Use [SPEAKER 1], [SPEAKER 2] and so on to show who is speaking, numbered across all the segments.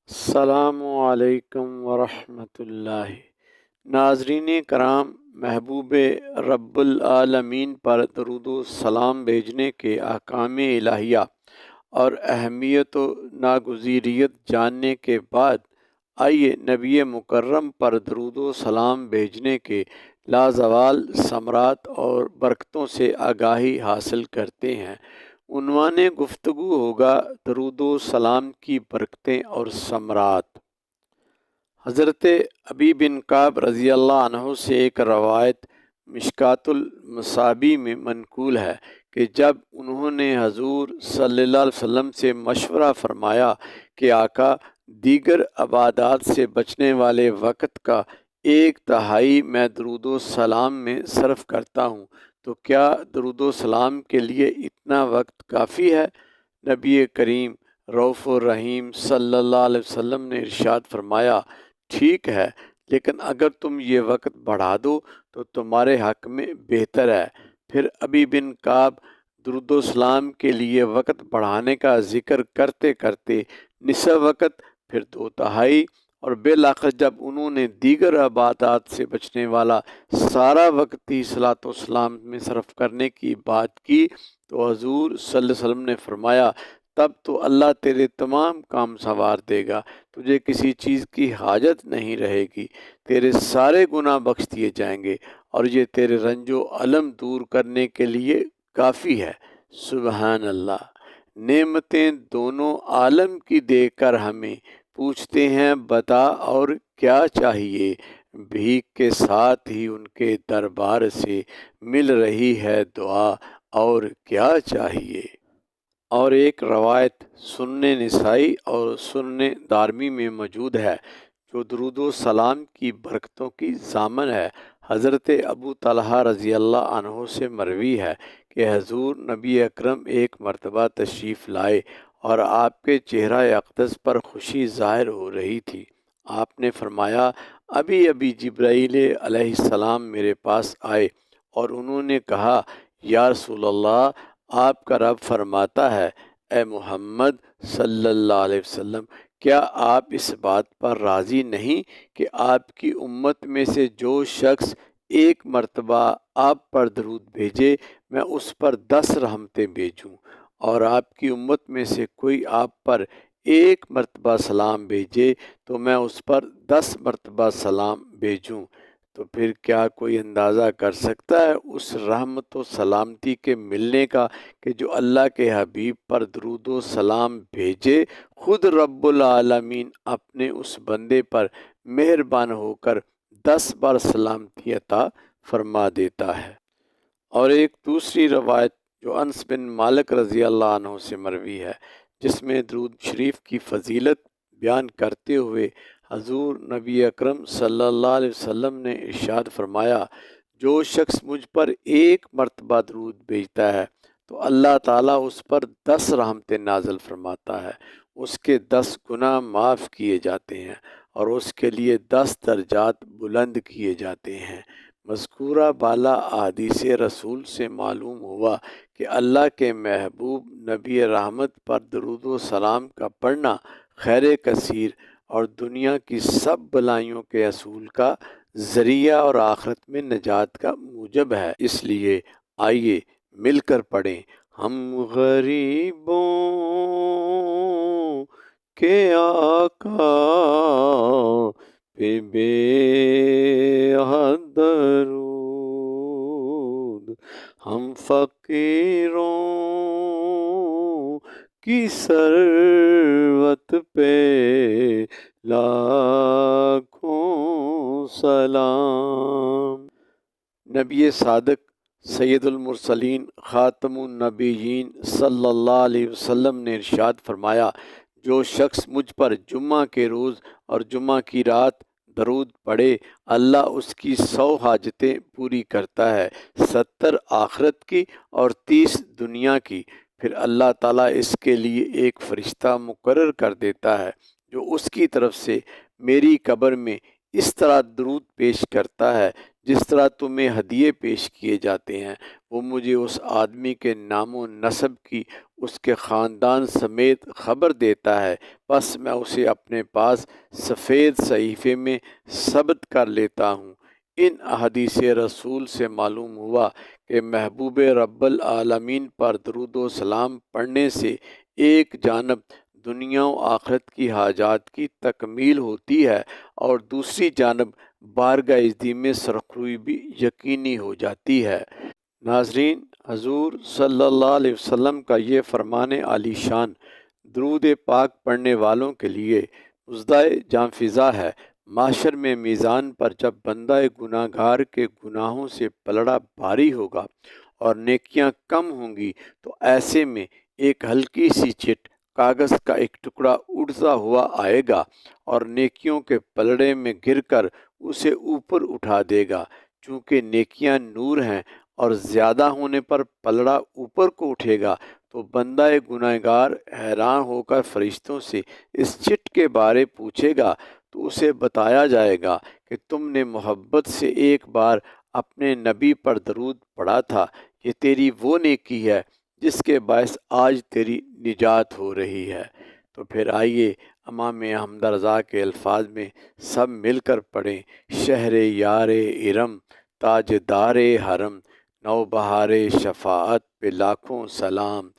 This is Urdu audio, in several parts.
[SPEAKER 1] السلام علیکم ورحمۃ اللہ۔ ناظرین کرام، محبوب رب العالمین پر درود و سلام بھیجنے کے احکام الہیہ اور اہمیت و ناگزیریت جاننے کے بعد آئیے نبی مکرم پر درود و سلام بھیجنے کے لازوال ثمرات اور برکتوں سے آگاہی حاصل کرتے ہیں۔ عنوان گفتگو ہوگا درود و سلام کی برکتیں اور ثمرات۔ حضرت ابی بن کعب رضی اللہ عنہ سے ایک روایت مشکوٰۃ المصابیح میں منقول ہے کہ جب انہوں نے حضور صلی اللہ علیہ وسلم سے مشورہ فرمایا کہ آقا، دیگر عبادات سے بچنے والے وقت کا ایک تہائی میں درود و سلام میں صرف کرتا ہوں، تو کیا درود و سلام کے لیے اتنا وقت کافی ہے؟ نبی کریم رؤوف الرحیم صلی اللہ علیہ وسلم نے ارشاد فرمایا، ٹھیک ہے، لیکن اگر تم یہ وقت بڑھا دو تو تمہارے حق میں بہتر ہے۔ پھر ابی بن کعب درود و سلام کے لیے وقت بڑھانے کا ذکر کرتے کرتے نصف وقت، پھر دو تہائی، اور بالآخر جب انہوں نے دیگر عبادات سے بچنے والا سارا وقت ہی صلاۃ و سلام میں صرف کرنے کی بات کی تو حضور صلی اللہ علیہ وسلم نے فرمایا، تب تو اللہ تیرے تمام کام سنوار دے گا، تجھے کسی چیز کی حاجت نہیں رہے گی، تیرے سارے گناہ بخش دیے جائیں گے، اور یہ تیرے رنج و الم دور کرنے کے لیے کافی ہے۔ سبحان اللہ۔ نعمتیں دونوں عالم کی دے کر ہمیں پوچھتے ہیں، بتا اور کیا چاہیے؟ بھیک کے ساتھ ہی ان کے دربار سے مل رہی ہے دعا، اور کیا چاہیے؟ اور ایک روایت سنن نسائی اور سنن دارمی میں موجود ہے جو درود و سلام کی برکتوں کی ضامن ہے۔ حضرت ابو طلحہ رضی اللہ عنہ سے مروی ہے کہ حضور نبی اکرم ایک مرتبہ تشریف لائے اور آپ کے چہرہ اقدس پر خوشی ظاہر ہو رہی تھی۔ آپ نے فرمایا، ابھی ابھی جبرائیل علیہ السلام میرے پاس آئے اور انہوں نے کہا، یا رسول اللہ، آپ کا رب فرماتا ہے، اے محمد صلی اللہ علیہ وسلم، کیا آپ اس بات پر راضی نہیں کہ آپ کی امت میں سے جو شخص ایک مرتبہ آپ پر درود بھیجے میں اس پر 10 رحمتیں بھیجوں، اور آپ کی امت میں سے کوئی آپ پر ایک مرتبہ سلام بھیجے تو میں اس پر 10 مرتبہ سلام بھیجوں؟ تو پھر کیا کوئی اندازہ کر سکتا ہے اس رحمت و سلامتی کے ملنے کا کہ جو اللہ کے حبیب پر درود و سلام بھیجے، خود رب العالمین اپنے اس بندے پر مہربان ہو کر 10 بار سلامتی عطا فرما دیتا ہے۔ اور ایک دوسری روایت جو انس بن مالک رضی اللہ عنہ سے مروی ہے، جس میں درود شریف کی فضیلت بیان کرتے ہوئے حضور نبی اکرم صلی اللہ علیہ وسلم نے ارشاد فرمایا، جو شخص مجھ پر ایک مرتبہ درود بھیجتا ہے تو اللہ تعالیٰ اس پر 10 رحمتیں نازل فرماتا ہے، اس کے 10 گناہ معاف کیے جاتے ہیں اور اس کے لیے 10 درجات بلند کیے جاتے ہیں۔ مذکورہ بالا احادیث رسول سے معلوم ہوا کہ اللہ کے محبوب نبی رحمت پر درود و سلام کا پڑھنا خیر کثیر اور دنیا کی سب بلائیوں کے حصول کا ذریعہ اور آخرت میں نجات کا موجب ہے۔ اس لیے آئیے مل کر پڑھیں، ہم غریبوں کے آقا پہ بے حد درود، ہم فقیروں کی ثروت پہ لاکھوں سلام۔ نبی صادق سید المرسلین خاتم النبیین صلی اللہ علیہ وسلم نے ارشاد فرمایا، جو شخص مجھ پر جمعہ کے روز اور جمعہ کی رات درود پڑھے، اللہ اس کی 100 حاجتیں پوری کرتا ہے، 70 آخرت کی اور 30 دنیا کی۔ پھر اللہ تعالیٰ اس کے لیے ایک فرشتہ مقرر کر دیتا ہے جو اس کی طرف سے میری قبر میں اس طرح درود پیش کرتا ہے جس طرح تمہیں ہدیے پیش کیے جاتے ہیں۔ وہ مجھے اس آدمی کے نام و نسب کی اس کے خاندان سمیت خبر دیتا ہے، بس میں اسے اپنے پاس سفید صحیفے میں ثبت کر لیتا ہوں۔ ان احادیث رسول سے معلوم ہوا کہ محبوب رب العالمین پر درود و سلام پڑھنے سے ایک جانب دنیا و آخرت کی حاجات کی تکمیل ہوتی ہے اور دوسری جانب بارگاہ ازدی میں سرخروئی بھی یقینی ہو جاتی ہے۔ ناظرین، حضور صلی اللہ علیہ وسلم کا یہ فرمان عالی شان درود پاک پڑھنے والوں کے لیے مژدہ جاں فضا ہے۔ معاشر میں میزان پر جب بندہ گناہ گار کے گناہوں سے پلڑا بھاری ہوگا اور نیکیاں کم ہوں گی، تو ایسے میں ایک ہلکی سی چٹ کاغذ کا ایک ٹکڑا اڑتا ہوا آئے گا اور نیکیوں کے پلڑے میں گر کر اسے اوپر اٹھا دے گا۔ چونکہ نیکیاں نور ہیں اور زیادہ ہونے پر پلڑا اوپر کو اٹھے گا، تو بندہ گناہ گار حیران ہو کر فرشتوں سے اس چٹ کے بارے پوچھے گا، تو اسے بتایا جائے گا کہ تم نے محبت سے ایک بار اپنے نبی پر درود پڑھا تھا، یہ تیری وہ نیکی ہے جس کے باعث آج تیری نجات ہو رہی ہے۔ تو پھر آئیے امام احمد رضا کے الفاظ میں سب مل کر پڑھیں: شہر یار ارم، تاج دار حرم، نو بہار شفاعت پہ لاکھوں سلام،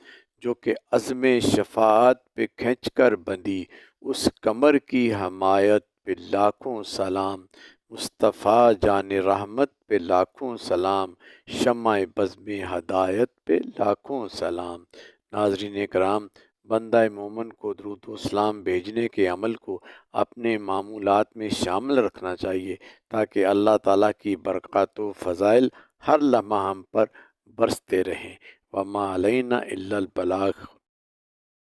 [SPEAKER 1] جو کہ عزم شفاعت پہ کھنچ کر بندھی، اس کمر کی حمایت پہ لاکھوں سلام، مصطفیٰ جان رحمت پہ لاکھوں سلام، شمع بزم ہدایت پہ لاکھوں سلام۔ ناظرین کرام، بندہ مومن کو درود و سلام بھیجنے کے عمل کو اپنے معمولات میں شامل رکھنا چاہیے، تاکہ اللہ تعالیٰ کی برکات و فضائل ہر لمحہ ہم پر برستے رہیں۔ وما علینا الا البلاغ۔